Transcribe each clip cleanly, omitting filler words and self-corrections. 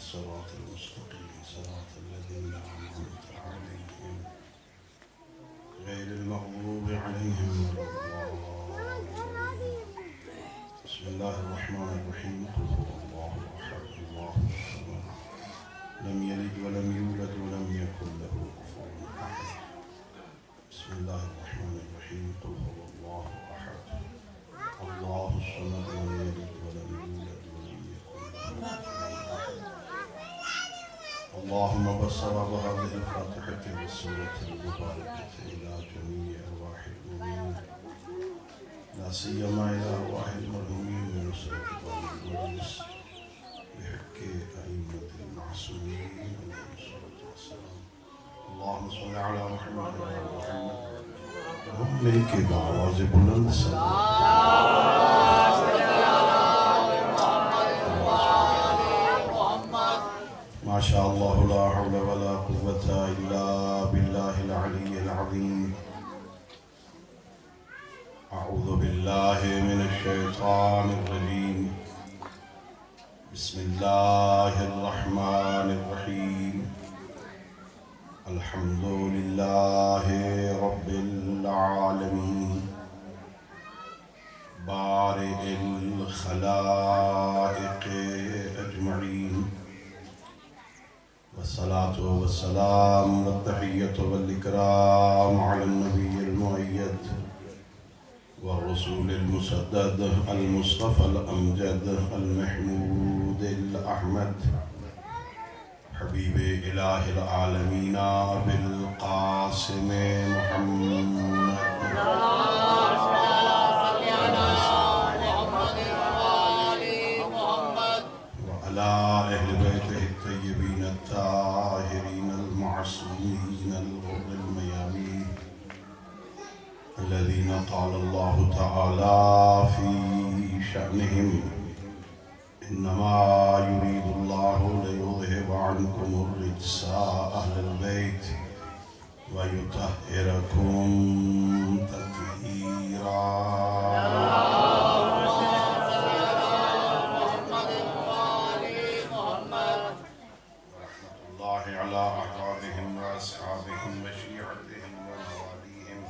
الصراط المستقيم صراط الذين أنعمت عليهم غير المغضوب عليهم ولا الضالين. بسم الله الرحمن الرحيم. قل هو الله أحد الله الصمد لم يلد ولم يولد ولم يكن له كفوا أحد. بسم الله الرحمن الرحيم. قل هو الله أحد الله الصمد لم يلد ولم يولد ولم يكن له كفوا أحد. اللهم بصر بهذه الفاتحة والسورة المباركة إلى جميع أرواح المؤمنين لا سيما إلى أرواح المرحومين من أسرة باب المجلس بحق أئمة المعصومين عليهم الصلاة والسلام. اللهم صل على محمد وعلى محمد منك دعوات بلند ما شاء الله لا حول ولا قوة إلا بالله العلي العظيم. أعوذ بالله من الشيطان الرجيم. بسم الله الرحمن الرحيم. الحمد لله رب العالمين بارئ الخلائق أجمعين والصلاة والسلام والتحية والإكرام على النبي المؤيد والرسول المسدد المصطفى الأمجد المحمود الأحمد حبيب إله العالمين أبي القاسم محمد وعلى أهل بيته الطيبين الطاهرين المعصومين الغر الميامين الذين قال الله تعالى في شأنهم إنما يريد الله ليذهب عنكم الرجس أهل البيت ويطهركم تطهيرا. ورحمة الله على أحبابهم وأصحابهم وشيعتهم ومواليهم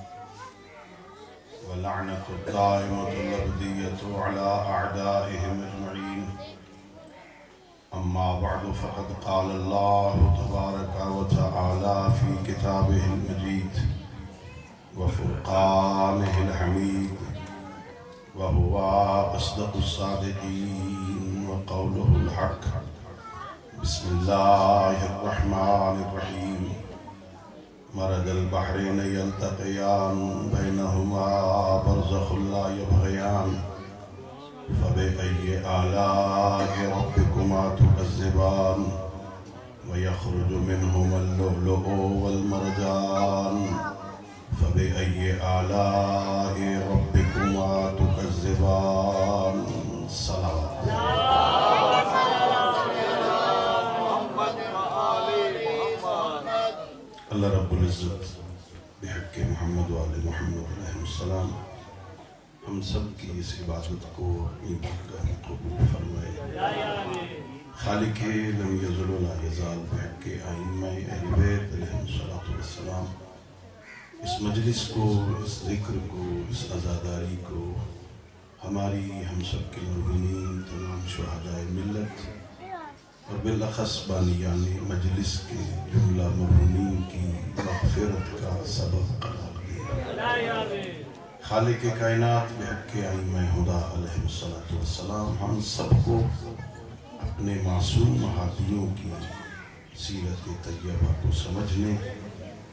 واللعنة الدائمة الأبدية على أعدائهم أجمعين. أما بعد فقد قال الله تبارك وتعالى في كتابه المجيد وفرقانه الحميد وهو أصدق الصادقين وقوله الحق. بسم الله الرحمن الرحيم. مرج البحرين يلتقيان بينهما برزخ لا يبغيان فبأي آلاء ربكما تكذبان ويخرج منهما اللؤلؤ والمرجان فبأي آلاء ربكما تكذبان. صلوات اللہ رب العزت بحق محمد وآل محمد علیہ السلام ہم سب کی اس عبادت کو اپنی بارگاہ میں قبول فرمائے. خالق لم یزل ولا یزال بحق ائمہ اہل بیت علیہ السلام اس مجلس کو، اس ذکر کو، اس عزاداری کو ہماری ہم سب کے مرحومین تمام شہدائے ملت اور بالاخص بانیان مجلس کے جملہ مرحومین کی مغفرت کا سبب قرار دیا. خالق کائنات بحق ائمہ ہدی علیہ السلام ہم سب کو اپنے معصوم ہادیوں کی سیرت طیبہ کو سمجھنے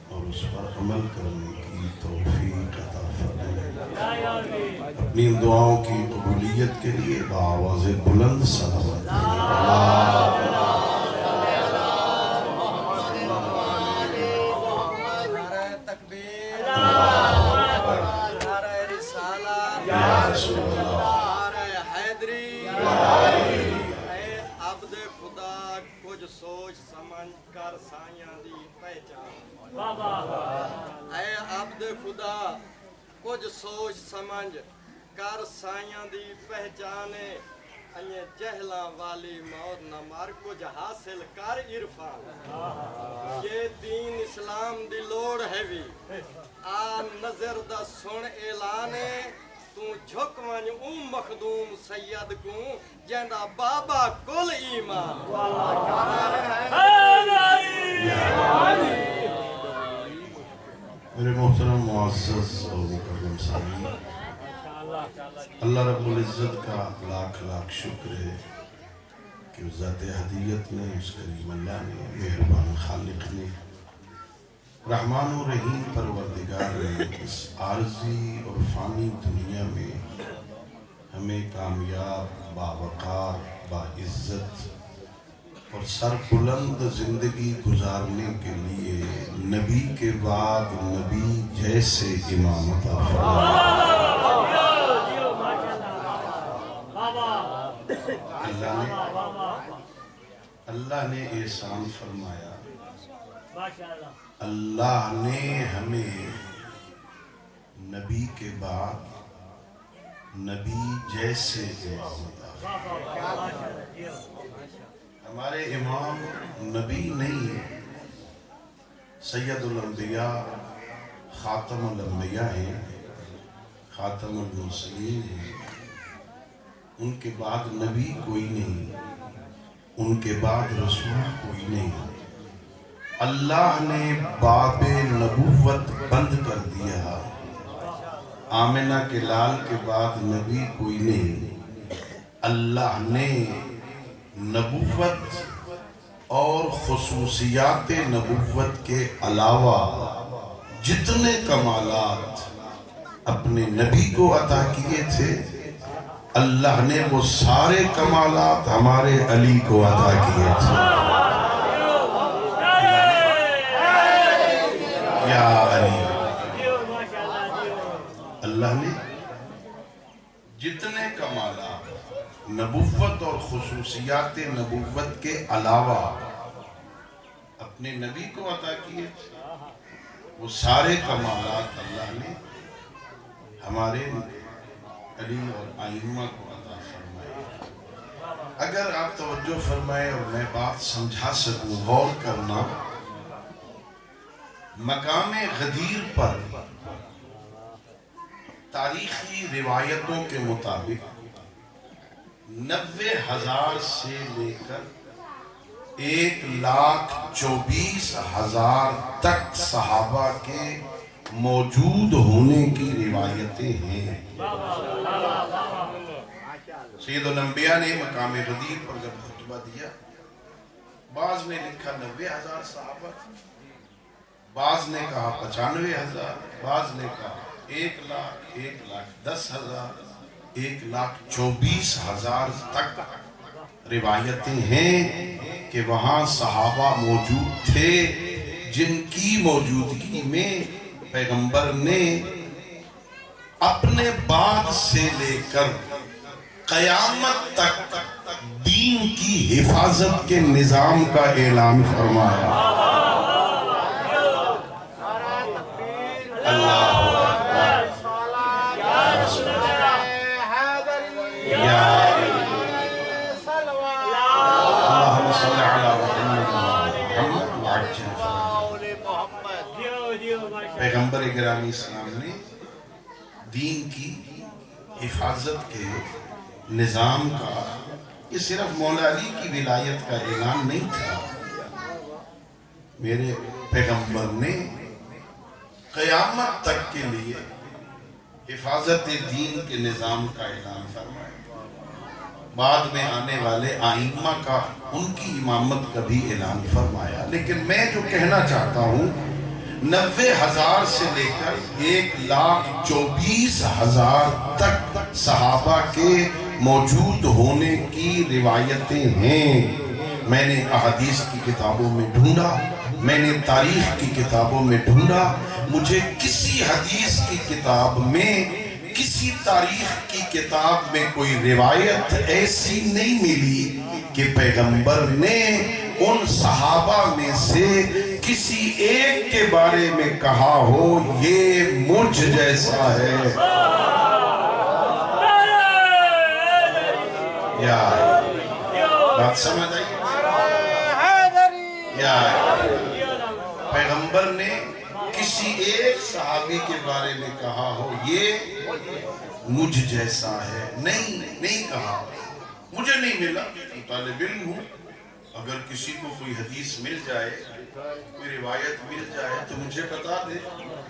اور اس پر عمل کرنے کی توفیق عطا فرمائے. اپنی دعاؤں کی قبولیت کے لیے بآواز بلند صلوات سوچ سمجھ کر سائیاں دی پہچان. اے عبد خدا کچھ سوچ سمجھ کر سائیاں دی پہچانے. انہیں جہلاں والی موت نہ مار کچھ حاصل کر عرفان یہ دین اسلام دی لوڑ ہے بھی آ نظر دا سن اعلانے تو جھک ونج مخدوم سید کو جہندا بابا کل ایمان میرے محترم معزز اور مکرم سامعین، اللہ رب العزت کا لاکھ لاکھ شکر ہے کہ اس ذات ہدیت نے، اس کریم اللہ نے، مہربان خالق نے، رحمان و رحیم پروردگار نے اس عارضی اور فانی دنیا میں ہمیں کامیاب، باوقار، باعزت اور سر بلند زندگی گزارنے کے لیے نبی کے بعد نبی جیسے امام عطا فرمایا۔ اللہ نے احسان فرمایا، اللہ نے ہمیں نبی کے بعد نبی جیسے امام عطا فرمایا۔ ہمارے امام نبی نہیں، سید الانبیاء، خاتم الانبیاء ہیں، خاتم المرسلین ہیں، ان کے بعد نبی کوئی نہیں، ان کے بعد رسول کوئی نہیں۔ اللہ نے باب نبوت بند کر دیا، آمنہ کے لال کے بعد نبی کوئی نہیں۔ اللہ نے نبوت اور خصوصیات نبوت کے علاوہ جتنے کمالات اپنے نبی کو عطا کیے تھے، اللہ نے وہ سارے کمالات ہمارے علی کو عطا کیے تھے۔ یا علی، اللہ نے جتنے کمالات نبوت اور خصوصیات نبوت کے علاوہ اپنے نبی کو عطا کیے تھے، وہ سارے کمالات اللہ نے ہمارے علی اور ائمہ کو عطا فرمائے۔ اگر آپ توجہ فرمائے اور میں بات سمجھا سکوں، غور کرنا، مقام غدیر پر تاریخی روایتوں کے مطابق 90,000 سے لے کر 1,24,000 تک صحابہ کے موجود ہونے کی روایتیں ہیں۔ سید الانبیاء نے مقام غدیر پر جب خطبہ دیا، بعض نے لکھا 90,000 صحابہ، بعض نے کہا 95,000، بعض نے کہا 1,00,000، 1,10,000، 1,24,000 تک روایتیں ہیں کہ وہاں صحابہ موجود تھے، جن کی موجودگی میں پیغمبر نے اپنے بعد سے لے کر قیامت تک دین کی حفاظت کے نظام کا اعلان فرمایا۔ اللہ پیغمبر گرامی اسلام نے دین کی حفاظت کے نظام کا، یہ صرف مولا علی کی ولایت کا اعلان نہیں تھا، میرے پیغمبر نے قیامت تک کے لیے حفاظت دین کے نظام کا اعلان فرمایا۔ بعد میں آنے والے ائمہ کا، ان کی امامت کا بھی اعلان فرمایا۔ لیکن میں جو کہنا چاہتا ہوں، 90,000 سے لے کر 1,24,000 تک صحابہ کے موجود ہونے کی روایتیں ہیں۔ میں نے احادیث کی کتابوں میں ڈھونڈا، میں نے تاریخ کی کتابوں میں ڈھونڈا، مجھے کسی حدیث کی کتاب میں، کسی تاریخ کی کتاب میں کوئی روایت ایسی نہیں ملی کہ پیغمبر نے ان صحابہ میں سے کسی ایک کے بارے میں کہا ہو یہ مجھ جیسا ہے۔ یا بات سمجھ آئی؟ یا پیغمبر نے کسی ایک صحابی کے بارے میں کہا ہو یہ مجھ جیسا ہے؟ نہیں کہا. مجھے نہیں ملا، طالب علم ہوں، اگر کسی کو کوئی حدیث مل جائے، کوئی روایت مل جائے تو مجھے بتا دے،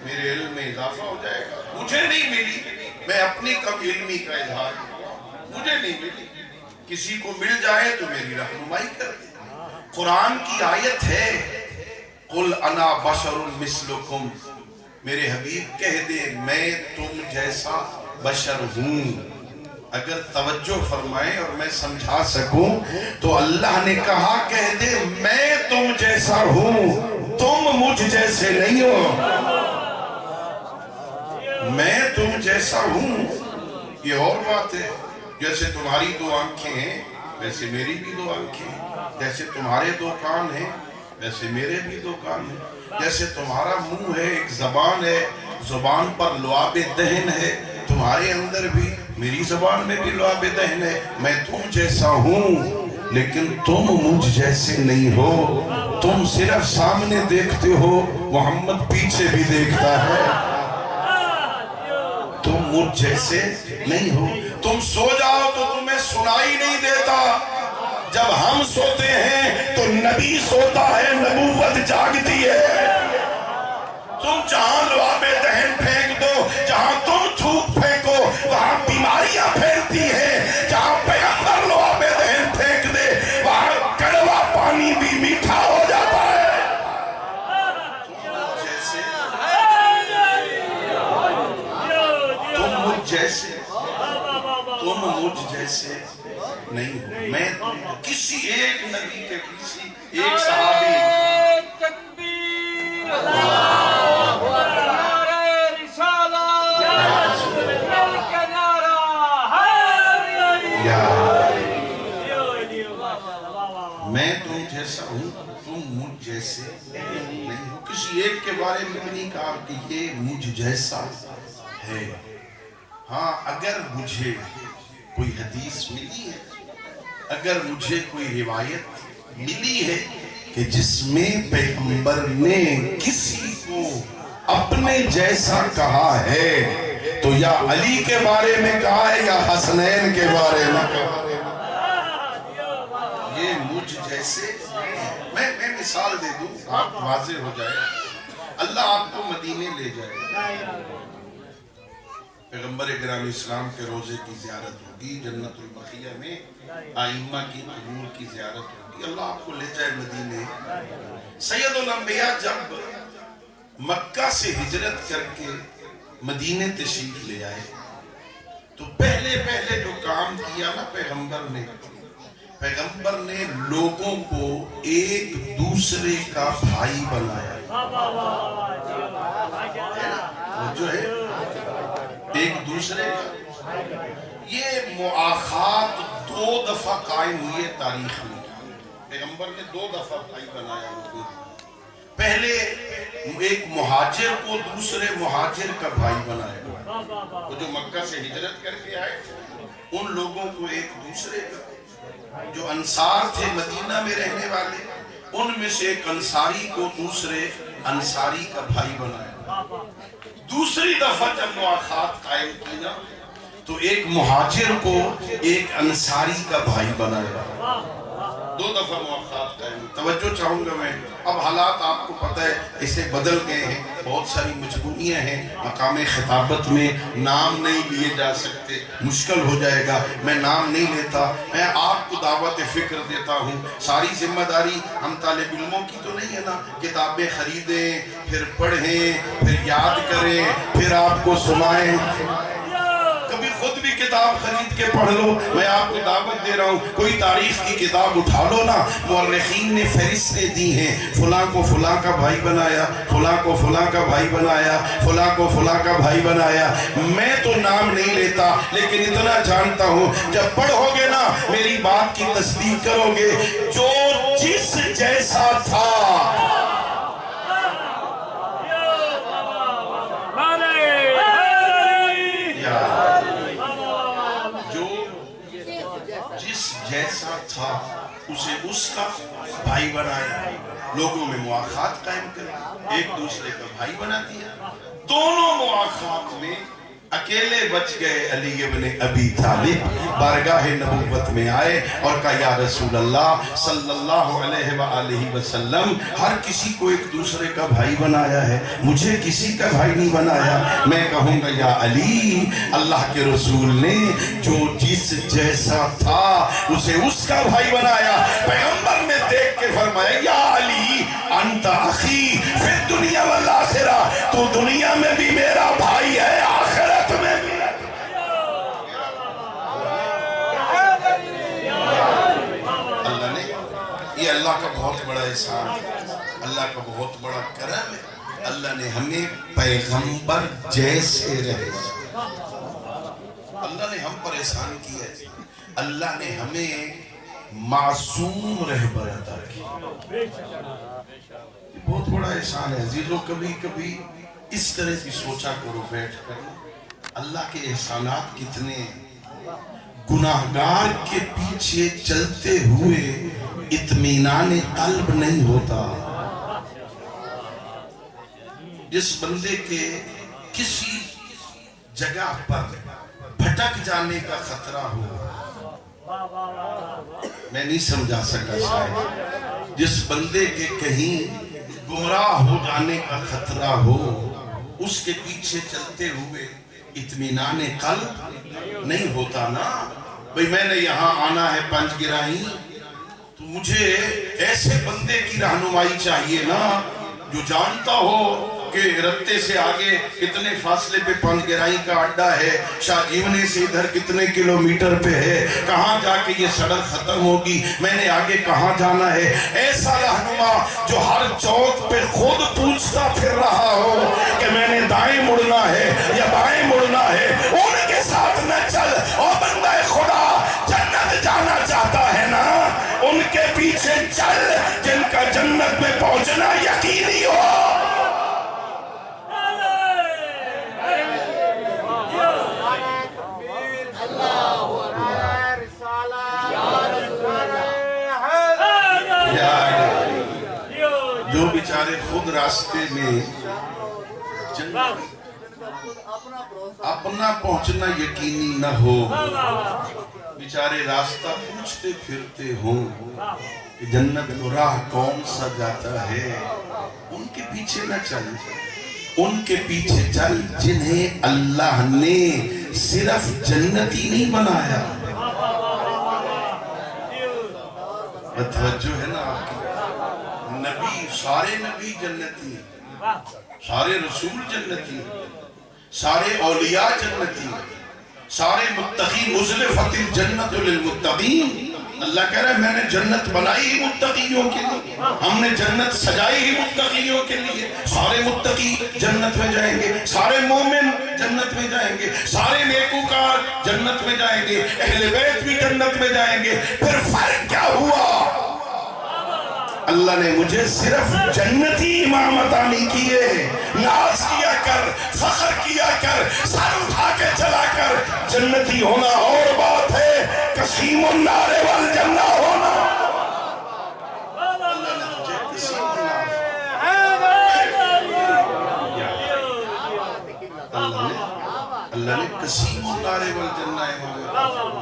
میرے علم میں اضافہ ہو جائے گا. مجھے نہیں ملی، میں اپنی کم علمی کا اظہار، مجھے نہیں ملی، کسی کو مل جائے تو میری رہنمائی کر دے. قرآن کی آیت ہے قُلْ أَنَا بَشَرٌ مِثْلُكُمْ، میرے حبیب کہہ دے میں تم جیسا بشر ہوں. اگر توجہ فرمائیں اور میں سمجھا سکوں تو اللہ نے کہا کہہ دے میں تم جیسا ہوں، تم مجھ جیسے نہیں ہو، میں تم جیسا ہوں. یہ اور بات ہے، جیسے تمہاری دو آنکھیں ہیں ویسے میری بھی دو آنکھیں ہیں، جیسے تمہارے دو کان ہیں ویسے میرے بھی دو کان ہیں، جیسے تمہارا منہ ہے، ایک زبان ہے، زبان پر لعاب دہن ہے، تمہارے اندر بھی میری زبان میں بھی لعاب دہن ہے. میں تم جیسا ہوں لیکن تم مجھ جیسے نہیں ہو. تم صرف سامنے دیکھتے ہو، محمد پیچھے بھی دیکھتا ہے. تم مجھ جیسے نہیں ہو. تم سو جاؤ تو تمہیں سنائی نہیں دیتا، جب ہم سوتے ہیں تو نبی سوتا ہے، نبوت جاگتی ہے. تم جہاں لعاب دہن پھینک دو، جہاں تم تھوک پھینکو وہاں بیماریاں پھیلتی ہیں. جہاں پیغمبر لعاب دہن پھینک دے وہاں کڑوا پانی بھی میٹھا ہو جاتا ہے. تم مجھ جیسے نہیں ہو. میں کسی ایک نبی کے کسی ایک صحابی میں تم جیسا ہوں، تم مجھ جیسے نہیں ہو. کسی ایک کے بارے میں نہیں کہا کہ یہ مجھ جیسا ہے. ہاں اگر مجھے کوئی حدیث ملی ہے، اگر مجھے کوئی روایت ملی ہے کہ جس میں پیغمبر نے کسی کو اپنے جیسا کہا ہے تو یا علی کے بارے میں کہا ہے یا حسنین کے بارے میں کہا ہے. یہ مجھ جیسے میں مثال دے دوں آپ واضح ہو جائے. اللہ آپ کو مدینے لے جائے، پیغمبر اکرام اسلام کے روزے کی زیارت ہوگی، جنت البقیہ میں آئمہ کی قبور کی زیارت ہوگی، اللہ آپ کو لے جائے مدینے. سید الانبیاء جب مکہ سے ہجرت کر کے مدینے تشریف لے آئے تو پہلے جو کام کیا نا پیغمبر نے لوگوں کو ایک دوسرے کا بھائی بنایا. جو ہے ایک دوسرے کا، یہ مؤاخات 2 دفعہ قائم ہوئی ہے تاریخ میں. پیغمبر نے 2 دفعہ بھائی بنایا لوگوں کو. پہلے ایک مہاجر کو دوسرے مہاجر کا بھائی بنایا، وہ جو مکہ سے ہجرت کر کے آئے ان لوگوں کو ایک دوسرے کا. جو انصار تھے مدینہ میں رہنے والے ان میں سے ایک انصاری کو دوسرے انصاری کا بھائی بنایا. دوسری دفعہ جب مواخات قائم کی نا تو ایک مہاجر کو ایک انصاری کا بھائی بنایا. 2 دفعہ مواخات قائم. توجہ چاہوں گا میں، اب حالات آپ کو پتہ ہے اسے بدل گئے ہیں، بہت ساری مجبوریاں ہیں. مقام خطابت میں نام نہیں لیے جا سکتے، مشکل ہو جائے گا، میں نام نہیں لیتا. میں آپ کو دعوت فکر دیتا ہوں. ساری ذمہ داری ہم طالب علموں کی تو نہیں ہے نا، کتابیں خریدیں پھر پڑھیں پھر یاد کریں پھر آپ کو سنائیں. کبھی خود بھی کتاب خرید کے پڑھ لو. میں آپ کو دعوت دے رہا ہوں، کوئی تاریخ کی کتاب اٹھا لو نا، مورخین نے فہرستیں دی ہیں، فلاں کو فلاں کا بھائی بنایا، فلاں کو فلاں کا بھائی بنایا، فلاں کو فلاں کا بھائی بنایا. میں تو نام نہیں لیتا لیکن اتنا جانتا ہوں جب پڑھو گے نا میری بات کی تصدیق کرو گے، جو جس جیسا تھا جس اس کا بھائی بنایا، لوگوں میں مواخات قائم کرے، ایک دوسرے کا بھائی بنا دیا۔ دونوں مواخات میں اکیلے بچ گئے علی ابن ابی طالب، بارگاہ نبوت میں آئے اور کہا یا رسول اللہ صلی اللہ علیہ وآلہ وسلم، ہر کسی کو ایک دوسرے کا بھائی بنایا ہے، مجھے کسی کا بھائی نہیں بنایا۔ میں کہوں گا یا علی، اللہ کے رسول نے جو جس جیسا تھا اسے اس کا بھائی بنایا۔ پیغمبر نے دیکھ کے فرمایا یا علی انت اخی فی الدنیا والآخرہ، تو دنیا میں بھی میرا بھائی ہے، آخرت میں بھی۔ اللہ نے، یہ اللہ کا بہت بڑا احسان ہے، اللہ کا بہت بڑا کرم ہے، اللہ نے ہمیں پیغمبر جیسے رہے، اللہ نے ہم پر احسان کیا ہے، اللہ نے ہمیں معصوم رہبر عطا کی، یہ بہت بڑا احسان ہے عزیزو۔ کبھی کبھی اس طرح کی سوچا کرو بیٹھ کر، اللہ کے احسانات کتنے ہیں۔ گناہگار کے پیچھے چلتے ہوئے اطمینان قلب نہیں ہوتا۔ جس بندے کے کسی جگہ پر بھٹک جانے کا خطرہ ہو، میں نہیں سمجھا سکا شاید، جس بندے کے کہیں گمراہ ہو جانے کا خطرہ ہو، اس کے پیچھے چلتے ہوئے اطمینان قلب نہیں ہوتا نا۔ بھئی میں نے یہاں آنا ہے پنج گرائی، تو مجھے ایسے بندے کی رہنمائی چاہیے نا جو جانتا ہو کہ رتے سے آگے کتنے فاصلے پہ پنج گرائی کا اڈا ہے، شاہ جیونے سے ادھر کتنے کلومیٹر پہ ہے، کہاں جا کے یہ سڑک ختم ہوگی، میں نے آگے کہاں جانا ہے۔ ایسا رہنما جو ہر چوک پہ خود پوچھتا پھر رہا ہو کہ میں نے دائیں مڑنا ہے یا بائیں مڑنا ہے، ان کے ساتھ نہ چل۔ اور بندہ خدا جنت جانا چاہتا ہے نا، ان کے پیچھے چل جن کا جنت میں پہنچنا یقینی ہو۔ جو بیچارے خود راستے میں اپنا پہنچنا یقینی نہ ہو، بیچارے راستہ پوچھتے پھرتے ہوں کہ جنت کو راہ کون سا جاتا ہے، ان کے پیچھے نہ چل، ان کے پیچھے چل جنہیں اللہ نے صرف جنتی نہیں بنایا۔ توجہ ہے نا آپ کی، نبی، سارے نبی جنتی، سارے رسول جنتی، سارے اولیاء جنتی، سارے متقی، مزلفت الجنت للمتقین۔ اللہ کہہ رہا ہے میں نے جنت بنائی ہی متقیوں کے لیے، ہم نے جنت سجائی ہی متقیوں کے لیے۔ سارے متقی جنت میں جائیں گے، سارے مومن جنت میں جائیں گے، سارے نیکوکار جنت میں جائیں گے، اہل بیت بھی جنت میں جائیں گے۔ پھر فرق کیا ہوا؟ اللہ نے مجھے صرف جنتی امام عطا نہیں کیے۔ ناز کیا کر، فخر کیا کر، سر اٹھا کے چلا کر، جنتی ہونا اور بات ہے، قسیم النار والجنہ ہونا۔ اللہ نے تجھے قسیم النار، اللہ نے قسیم النار والجنہ امام،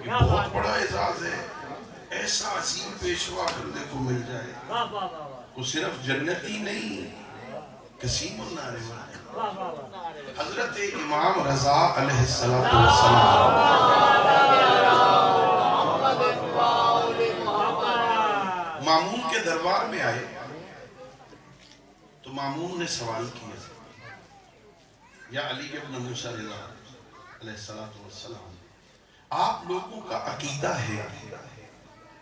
یہ بہت بڑا اعزاز ہے۔ ایسا عظیم پیشوا بندے کو مل جائے، وہ صرف جنتی نہیں، قسیم النار والجنہ۔ حضرت امام رضا علیہ السلام مامون کے دربار میں آئے تو مامون نے سوال کیا، یا علی ابن موسیٰ رضا علیہ السلام، آپ لوگوں کا عقیدہ ہے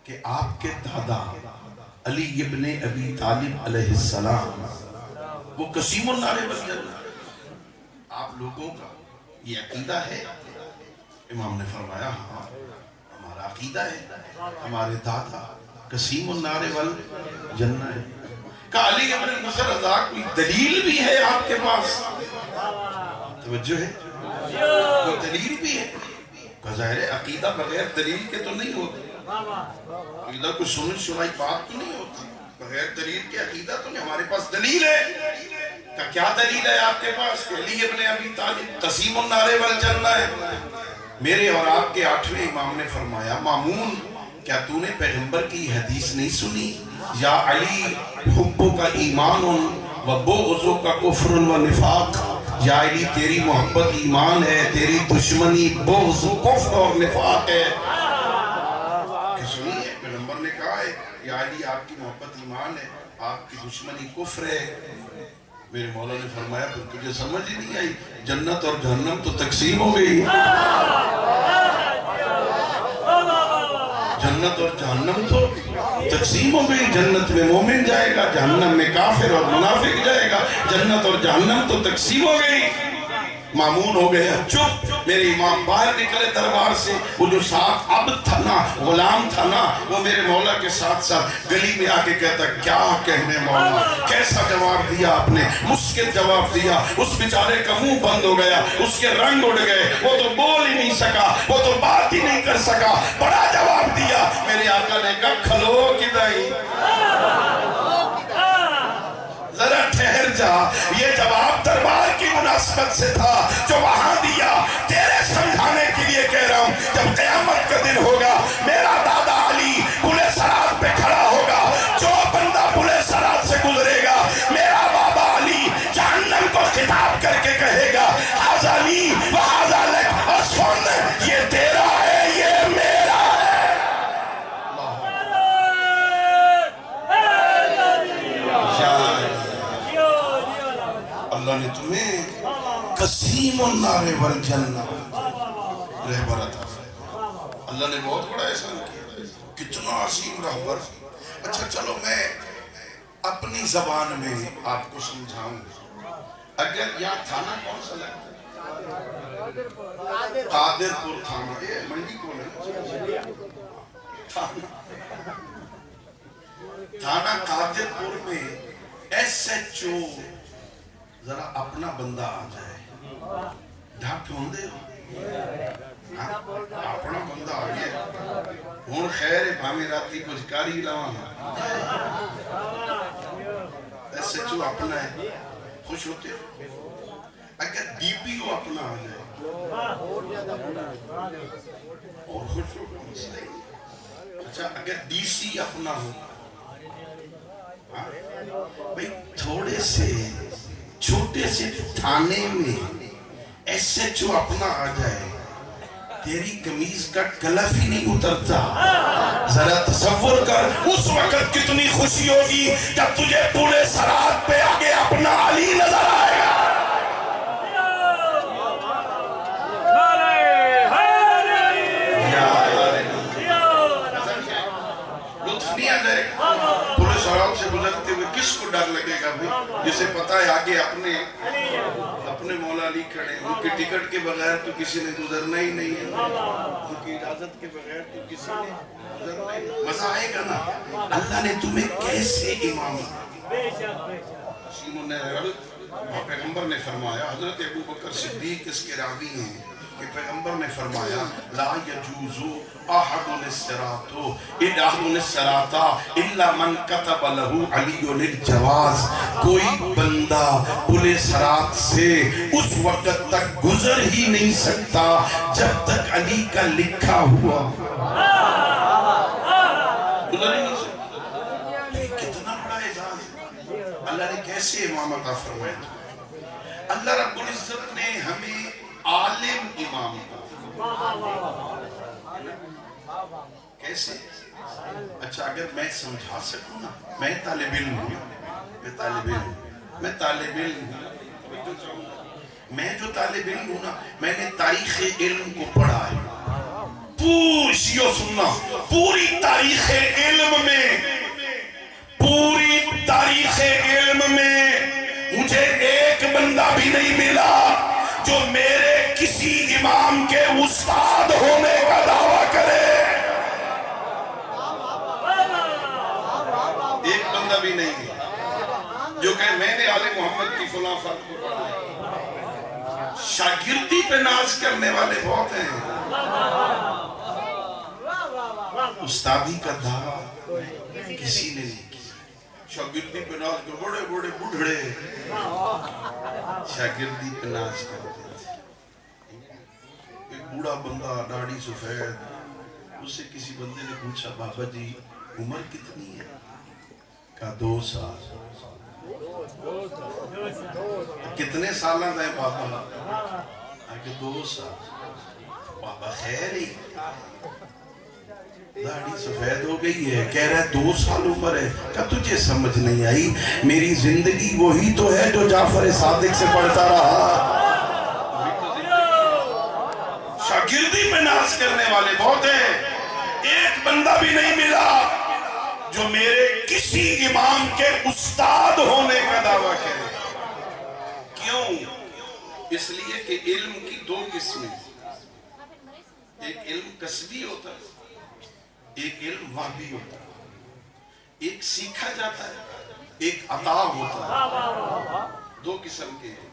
کہ آپ کے دادا علی ابن ابی طالب علیہ السلام وہ قسیم النار والجنہ، آپ لوگوں کا یہ عقیدہ ہے؟ امام نے فرمایا ہاں ہمارا عقیدہ ہے، ہمارے دادا قسیم النار والجنہ ہے۔ کہا علی ابن موسیٰ رضا کوئی دلیل بھی ہے آپ کے پاس؟ توجہ ہے، کوئی دلیل بھی ہے؟ ظاہر ہے عقیدہ بغیر دلیل کے تو نہیں ہوتا۔ عقیدہ کوئی سنی سنائی بات تو نہیں ہوتی، بغیر دلیل کے عقیدہ تو نہیں. ہمارے پاس دلیل ہے. کیا دلیل ہے آپ کے پاس کہ علی ابن ابی طالب قسیم النار والجنہ ہے؟ میرے اور آپ کے 8ویں امام نے فرمایا مامون کیا تو نے پیغمبر کی حدیث نہیں سنی؟ یا علی حبو کا ایمان و بغضو کا کفر و نفاق. یا علی تیری محبت ایمان ہے، تیری دشمنی بغض کفر اور نفاق ہے. کہ سنیے پیغمبر نے کہا ہے یا علی آپ کی محبت ایمان ہے، آپ کی دشمنی کفر ہے. میرے مولا نے فرمایا پھر تجھے سمجھ ہی نہیں آئی، جنت اور جہنم تو تقسیم ہو گئی. جنت اور جہنم تو تقسیم ہو گئی. جنت میں مومن جائے گا، جہنم میں کافر اور منافق جائے گا. جنت اور جہنم تو تقسیم ہو گئی. مامون ہو گیا چپ. میرے امام باہر نکلے دربار سے، وہ جو ساتھ عبد تھا نا، غلام تھا نا، وہ میرے مولا کے ساتھ ساتھ گلی میں آ کے کہتا کیا کہنے مولا، کیسا جواب دیا آپ نے، مشکل جواب دیا. اس بیچارے کا منہ بند ہو گیا، اس کے رنگ اڑ گئے، وہ تو بول ہی نہیں سکا، وہ تو بات ہی نہیں کر سکا. بڑا جواب دیا. میرے آقا نے کہا کھلو کدائی، ذرا ٹھہر جا. یہ جواب دربار کی مناسبت سے تھا جو وہاں دیا. تیرے سمجھانے کے لیے کہہ رہا ہوں جب قیامت کا دن ہوگا میرا دادا علی پلے سرات پہ کھڑا ہوگا. جو بندہ پلے سرات سے گزرے گا میرا بابا علی جہنم کو خطاب کر کے کہے گا ھذا لی و ھذا لک، اور سن یہ تیرا ہے یہ میرا ہے. اللہ نے تمہیں قسیم النار والجنہ رہبر عطا فرمایا. اللہ نے بہت بڑا احسان کیا، کتنا عظیم رہبر. اچھا چلو میں اپنی زبان میں آپ کو سمجھاؤں. اگر یہاں تھانہ کون سا لگتا ہے؟ قادر پور تھانہ. یہ منڈی کون ہے؟ تھانہ قادر پور میں ایس ایچ او ذرا اپنا بندہ آ جائے. ڈھاک ہوندے ہو اپنا بندہ آ گیا ہون خیر بھامے راتی کچھ کاری لواں. ایسے جو اپنا ہے خوش ہوتے ہو. اگر ڈی پی او اپنا آ جائے اور خوش ہو. اچھا اگر ڈی سی اپنا ہو، بھئی تھوڑے سے چھوٹے سے تھانے میں ایس ایچ او اپنا آ جائے، تیری قمیض کا کلف ہی نہیں اترتا. ذرا تصور کر اس وقت کتنی خوشی ہوگی جب تجھے پورے سرات پہ آگے اپنا علی نظر آئے گا. لطف نہیں آ جائے گا پورے سرات سے گزرتے ہوئے؟ کس کو ڈر لگے گا بھئی جسے پتا ہے آگے اپنے مولا علی کھڑے. ان کی ٹکٹ کے بغیر تو کسی نے گزرنا ہی نہیں ہے، ان کی اجازت کے بغیر تو کسی نے گزرنا ہی نہیں. مزہ آئے گا نا. اللہ نے تمہیں کیسے امام پیغمبر نے فرمایا، حضرت ابو بکر صدیق اس کے راوی ہیں کہ پیغمبر نے فرمایا لا یجوزو احد الصراط الا من کتب له علی الجواز. کوئی بندہ پل صراط سے اس وقت تک گزر ہی نہیں سکتا جب تک علی کا لکھا ہوا گزر ہی نہیں سکتا. کتنا بڑا اعزاز. اللہ نے کیسے امام عطا فرمایا. اللہ رب العزت نے ہمیں عالم امام کیسے. اچھا اگر میں سمجھا سکوں نا، میں طالب علم ہوں، میں جو طالب علم ہوں نا، میں نے تاریخ علم کو پڑھا ہے. پوچھئے سننا، پوری تاریخ علم میں مجھے ایک بندہ بھی نہیں ملا جو میرے کسی امام کے استاد ہونے کا دعویٰ کرے. ایک بندہ بھی نہیں جو کہ میں نے آل محمد کی فلاں فرد کو پڑھا. شاگردی پہ ناز کرنے والے بہت ہیں. استادی کا دعویٰ کسی نے نہیں کیا. شاگردی پہ ناز کے بڑے بڑے بڑھڑے شاگردی پہ ناز کرتے تھے. ایک بوڑھا بندہ داڑھی سفید, اس سے کسی بندے نے پوچھا بابا جی عمر کتنی ہے؟ کہا 2 سال. کتنے سالہ ہے بابا؟ آگے 2 سال. بابا خیر ہی داڑھی سفید ہو گئی ہے, کہہ رہا ہے 2 سال عمر ہے. کہا تجھے سمجھ نہیں آئی, میری زندگی وہی تو ہے جو جعفر صادق سے پڑھتا رہا. شاگردی میں ناز کرنے والے بہت ہیں, ایک بندہ بھی نہیں ملا جو میرے کسی امام کے استاد ہونے کا دعویٰ کرے. کیوں؟ اس لیے کہ علم کی 2 قسمیں, ایک علم کسبی ہوتا ہے, ایک علم وحبی ہوتا ہے. ایک سیکھا جاتا ہے, ایک عطا ہوتا ہے. 2 قسم کے ہیں.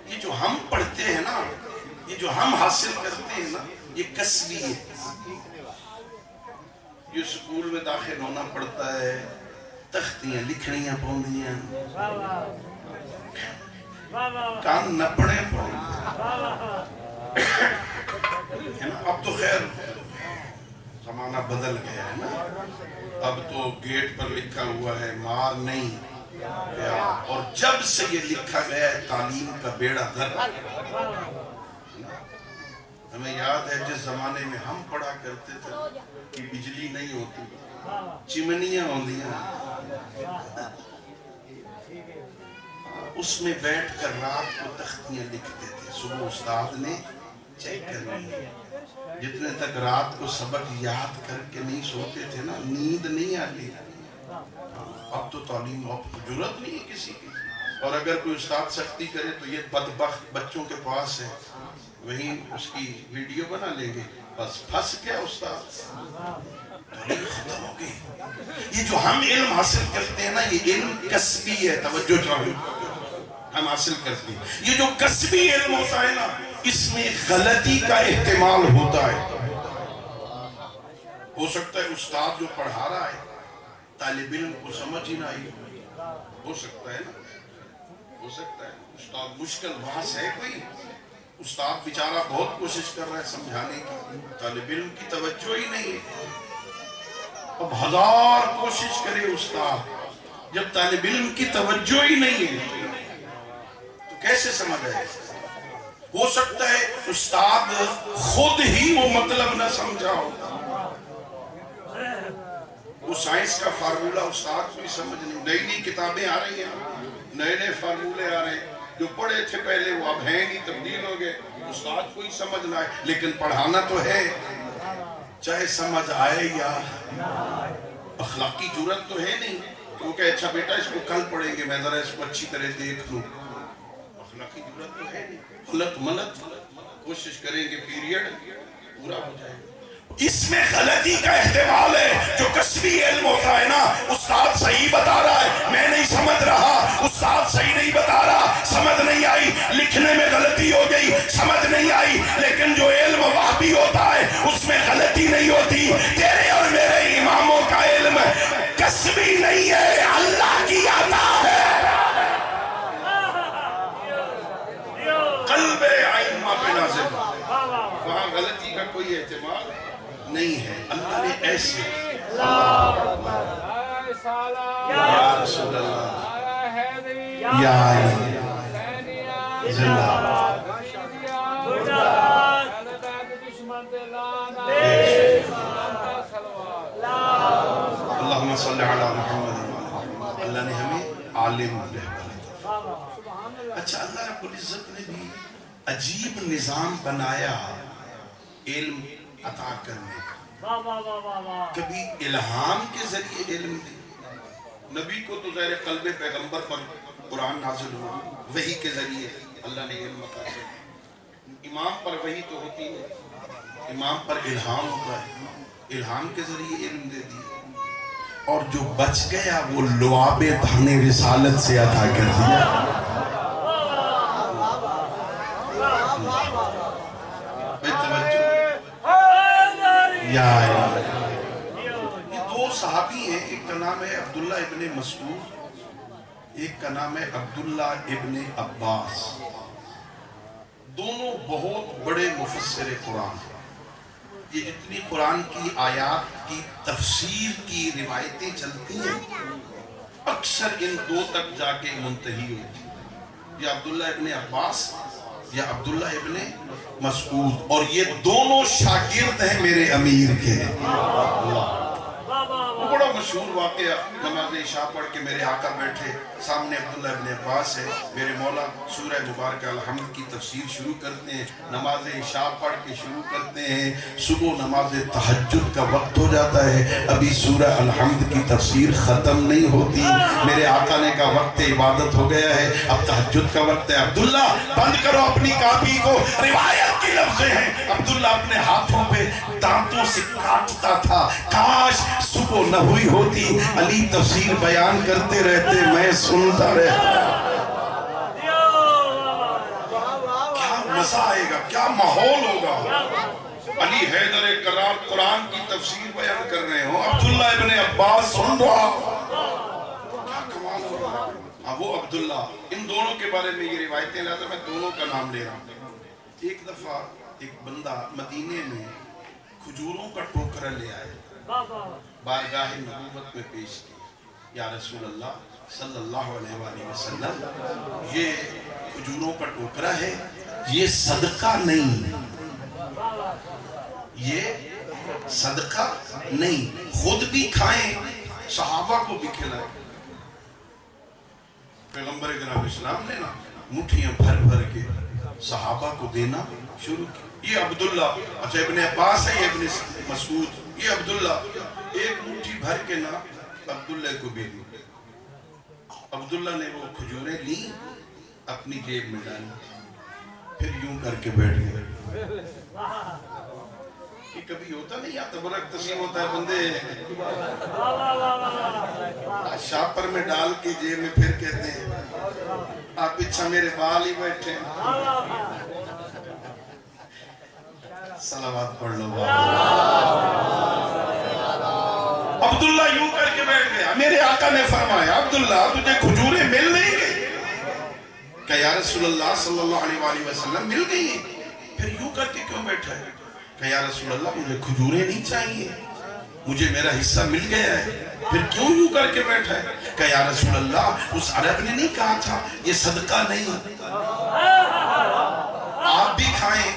یہ جو ہم پڑھتے ہیں نا, یہ جو ہم حاصل کرتے ہیں نا, یہ کسبی ہے. یہ سکول میں داخل ہونا پڑتا ہے, تختیاں لکھنیاں پوندیاں, کان نپڑے پوندیاں. اب تو خیر زمانہ بدل گیا ہے نا, اب تو گیٹ پر لکھا ہوا ہے مار نہیں, اور جب سے یہ لکھا گیا ہے تعلیم کا بیڑا غرق. ہمیں یاد ہے جس زمانے میں ہم پڑھا کرتے تھے کہ بجلی نہیں ہوتی, چمنیاں ہوندیاں, اس میں بیٹھ کر رات کو تختیاں لکھتے تھے. صبح استاد نے چیک کرنی. جتنے تک رات کو سبق یاد کر کے نہیں سوتے تھے نا, نیند نہیں آتی. اب تو تعلیم, اب تو جرات نہیں ہے کسی کی. اور اگر کوئی استاد سختی کرے تو یہ بدبخت بچوں کے پاس ہے, وہیں اس کی ویڈیو بنا لیں گے, بس پھنس گیا استاد, تعلیم ختم ہو گئی. یہ جو ہم علم حاصل کرتے ہیں نا, یہ علم کسبی ہے. توجہ چاہیے, ہم حاصل کرتے ہیں. یہ جو کسبی علم ہوتا ہے نا, اس میں غلطی کا احتمال ہوتا ہے. ہو سکتا ہے استاد جو پڑھا رہا ہے طالب علم کو سمجھ ہی نہ آئی. ہو سکتا ہے نا, ہو سکتا ہے. استاد مشکل بحث ہے کوئی, استاد بیچارہ بہت کوشش کر رہا ہے سمجھانے کی, طالب علم کی توجہ ہی نہیں ہے. اب 1000 کوشش کرے استاد, جب طالب علم کی توجہ ہی نہیں ہے تو کیسے سمجھ آئے؟ ہو سکتا ہے استاد خود ہی وہ مطلب نہ سمجھا ہو. وہ سائنس کا فارمولہ استاد کو ہی سمجھ نہیں. نئی نئی کتابیں آ رہی ہیں, نئے نئے فارمولے آ رہے ہیں, جو پڑھے تھے پہلے وہ اب ہیں نہیں, تبدیل ہو گئے. استاد کو ہی سمجھنا ہے, لیکن پڑھانا تو ہے, چاہے سمجھ آئے یا اخلاقی جرات تو ہے نہیں کہ وہ کہ اچھا بیٹا اس کو کل پڑھیں گے, میں ذرا اس کو اچھی طرح دیکھ لوں. اخلاقی جرات تو ہے نہیں. غلط ملت کوشش کریں گے پیریڈ پورا ہو جائے گا. اس میں غلطی کا احتمال ہے. جو کسبی علم ہوتا ہے نا, استاد صحیح بتا رہا ہے, میں نہیں سمجھ رہا, استاد صحیح نہیں بتا رہا, سمجھ نہیں آئی, لکھنے میں غلطی ہو گئی, سمجھ نہیں آئی. لیکن جو علم وحبی ہوتا ہے اس میں غلطی نہیں ہوتی. تیرے اور میرے اماموں کا علم کسبی نہیں ہے, اللہ کی عطا ہے. قلب ائمہ پہ نازل, وہاں غلطی کا کوئی احتمال نہیں ہے. اللہ نے ایسے یا رسول اللہ یا زندہ اللہم صلی علی محمد. اللہ نے ہمیں عالم رہبر. اچھا, اللہ رب العزت نے بھی عجیب نظام بنایا علم عطا کرنے کا. کبھی الہام کے ذریعے علم دی. نبی کو تو ظاہر قلب پیغمبر پر قرآن نازل ہوا, وحی کے ذریعے اللہ نے علم عطا کیا. امام پر وحی تو ہوتی ہے, امام پر الہام ہوتا ہے, الہام کے ذریعے علم دے دیا. اور جو بچ گیا وہ لعاب دانے رسالت سے عطا کر دیا. یا عبداللہ ابن مسعود، ایک کا نام ہے عبداللہ ابن عباس، دونوں بہت بڑے مفسر قرآن ہیں۔ یہ جتنی قرآن کی آیات کی تفسیر کی روایتیں چلتی ہیں اکثر ان دو تک جا کے منتہی ہوتی ہیں، یا عبداللہ ابن عباس یا عبداللہ ابن مسعود، اور یہ دونوں شاگرد ہیں میرے امیر کے۔ وہ بڑا مشہور واقعہ، نماز عشاء پڑھ کے میرے آقا بیٹھے، سامنے عبداللہ ابن عباس ہے، میرے مولا سورہ مبارکہ الحمد کی تفسیر شروع کرتے ہیں، نماز عشاء پڑھ کے شروع کرتے ہیں، صبح نماز تہجد کا وقت ہو جاتا ہے، ابھی سورہ الحمد کی تفسیر ختم نہیں ہوتی، میرے آقا نے کہا وقت عبادت ہو گیا ہے، اب تہجد کا وقت ہے، عبداللہ بند کرو اپنی کاپی کو، روایت کی لفظیں ہیں، عبداللہ اپنے ہاتھوں پہ دانتوں سے کاٹتا تھا، کاش صبح نہ ہوئی ہوتی، علی تفسیر بیان کرتے رہتے، میں سنتا رہتا۔ کیا مزہ آئے گا، کیا ماحول ہوگا، علی حیدر کرار قرآن کی تفسیر بیان کر رہے ہوں، عبداللہ ابن عباس سن رہا، کیا کمال ہوگا۔ وہ عبداللہ، ان دونوں کے بارے میں یہ روایتیں لاتا، میں دونوں کا نام لے رہا ہوں۔ ایک دفعہ ایک بندہ مدینے میں کھجوروں کا ٹوکرا لے آئے، بارگاہ نبوت میں پیش کی، یا رسول اللہ صلی اللہ علیہ وآلہ وسلم، یہ کھجوروں کا ٹوکرا ہے، یہ صدقہ نہیں، یہ صدقہ نہیں، خود بھی کھائیں صحابہ کو بھی کھلائیں۔ پیغمبر اکرم اسلام نے نا مٹھیاں بھر بھر کے صحابہ کو دینا شروع کی۔ یہ عبداللہ، اچھا ابن عباس ہے، یہ ابن مسعود، یہ عبداللہ ایک مٹھی بھر کے نا عبداللہ کو بھی دی۔ عبداللہ نے وہ کھجوریں لی، اپنی جیب میں ڈالی، پھر یوں کر کے بیٹھ گئے۔ یہ کبھی ہوتا نہیں، یا تبرک تسلیم ہوتا ہے بندے شاپر میں ڈال کے جیب میں، پھر کہتے ہیں آپ پیچھا میرے بال ہی بیٹھے ہیں۔ صلوات پڑھ لو۔ عبداللہ یوں کر کے بیٹھ گیا، میرے آقا نے فرمایا عبداللہ تجھے کھجوریں مل نہیں گئی؟ کہ یا رسول اللہ صلی اللہ علیہ وآلہ وسلم مل گئی ہیں، پھر یوں کر کے کیوں بیٹھا ہے؟ کہ یا رسول اللہ مجھے کھجوریں نہیں چاہیے، مجھے میرا حصہ مل گیا ہے، پھر کیوں یوں کر کے بیٹھا ہے؟ کہ یا رسول اللہ اس عرب نے نہیں کہا تھا یہ صدقہ نہیں، آپ بھی کھائیں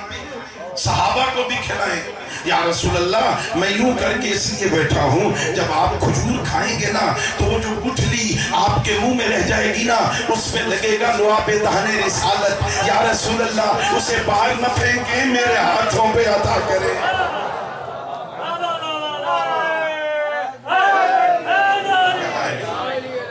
صحابہ کو بھی کھلائیں۔ یا رسول اللہ میں یوں کر کے اس لیے بیٹھا ہوں، جب آپ کھجور کھائیں گے نا تو وہ جو گٹھلی آپ کے منہ میں رہ جائے گی نا، اس میں لگے گا لعاب دہن رسالت، یا رسول اللہ اسے باہر نہ پھینکیں، میرے ہاتھوں پہ عطا کریں۔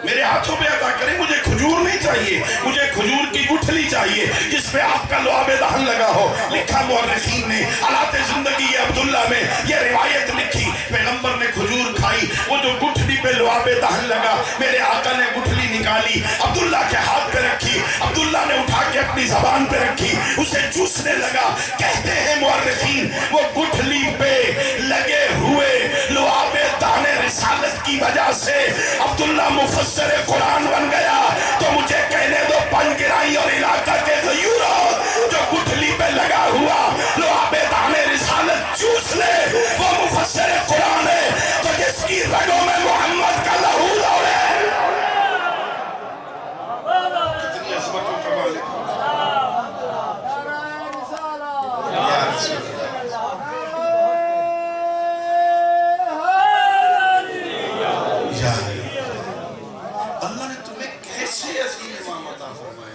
میرے ہاتھوں پہ عطا کریں، مجھے کھجور نہیں چاہیے، مجھے کھجور کی گٹھلی چاہیے جس پہ آپ کا لعاب دہن لگا ہو۔ لکھا مورخین نے حالات زندگی عبداللہ میں یہ روایت لکھی، پیغمبر نے کھجور کھائی، وہ جو گٹھلی پہ لعاب دہن لگا، میرے آقا نے گٹھلی نکالی، عبداللہ کے ہاتھ پہ رکھی، عبداللہ نے اٹھا کے اپنی زبان پہ رکھی، اسے چوسنے لگا۔ کہتے ہیں مورخین وہ گٹھلی پہ لگے ہوئے لعاب دہن رسالت کی وجہ سے عبداللہ مفسر قرآن بن گیا۔ تو مجھے کہنے دو پن گرائی اور علاقہ کے غیوروں، جو گٹھلی پہ لگا ہوا لعاب دہن رسالت چوس لے وہ مفسر قرآن ہے، تو جس کی رگوں میں محمد کا لہو دوڑے۔ کتنی عظمتوں کا مالک یا رسول اللہ، اللہ نے تمہیں کیسے عظیم امام عطا فرمائے؟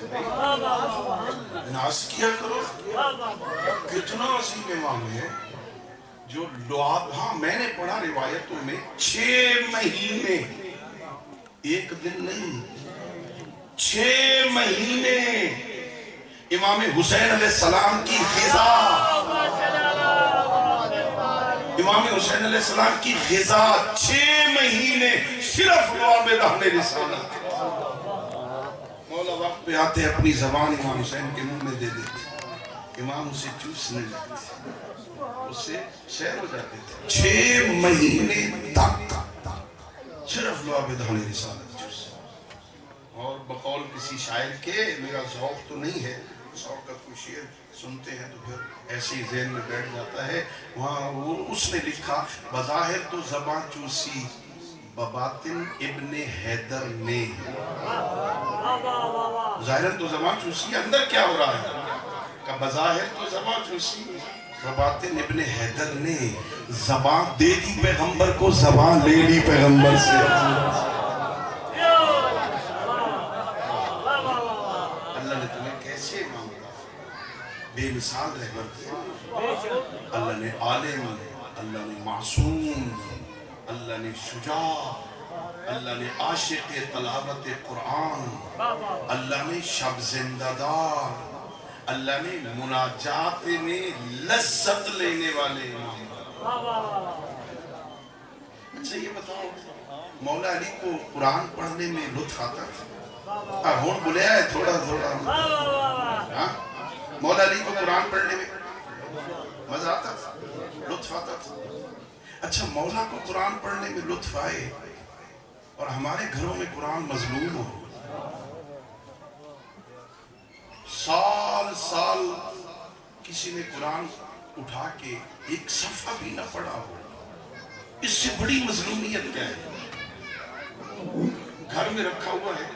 ناز کیا کرو، کتنا عظیم امام ہے جو لعاب، ہاں میں نے پڑھا روایتوں میں 6 مہینے، ایک دن نہیں، 6 مہینے امام حسین علیہ السلام کی غذا، امام حسین علیہ السلام کی غذا 6 مہینے صرف لعاب دہن رسالت۔ مولا وقت پہ آتے اپنی زبان امام حسین کے منہ میں دے دیتے، امام اسے چوسنے لگتے، اسے شہر ہو جاتے تھے۔ 6 مہینے تک صرف لعبدان رسالت چوسی. اور بقول کسی شاعر کے میرا ذوق تو نہیں ہے، ذوق کا کوئی شعر سنتے ہیں تو پھر ایسے ہی ذہن میں بیٹھ جاتا ہے. وہاں وہ اس نے لکھا بظاہر تو زباں چوسی بباطن ابن حیدر نے. ظاہر تو زباں چوسی، اندر کیا ہو رہا ہے کہ بظاہر تو زباں چوسی بباطن ابن حیدر نے زبان دے دی پیغمبر کو، زبان لے لی پیغمبر سے. اللہ نے تمہیں کیسے مانگا، بے مثال رہبر دیا. اللہ نے عالم، اللہ نے معصوم، اللہ نے شجاع، اللہ نے عاشق تلاوت قرآن، اللہ نے شب زندہ دار، اللہ نے مناجات میں لذت لینے والے امام. اچھا یہ بتاؤ مولا علی کو قرآن پڑھنے میں لطف آتا تھا؟ ہون بلیا ہے تھوڑا تھوڑا. مولا علی کو قرآن پڑھنے میں مزہ آتا تھا، لطف آتا تھا. اچھا مولا کو قرآن پڑھنے میں لطف آئے اور ہمارے گھروں میں قرآن مظلوم ہو، سال سال کسی نے قرآن اٹھا کے ایک صفحہ بھی نہ پڑھا ہو، اس سے بڑی مظلومیت کیا ہے؟ گھر میں رکھا ہوا ہے.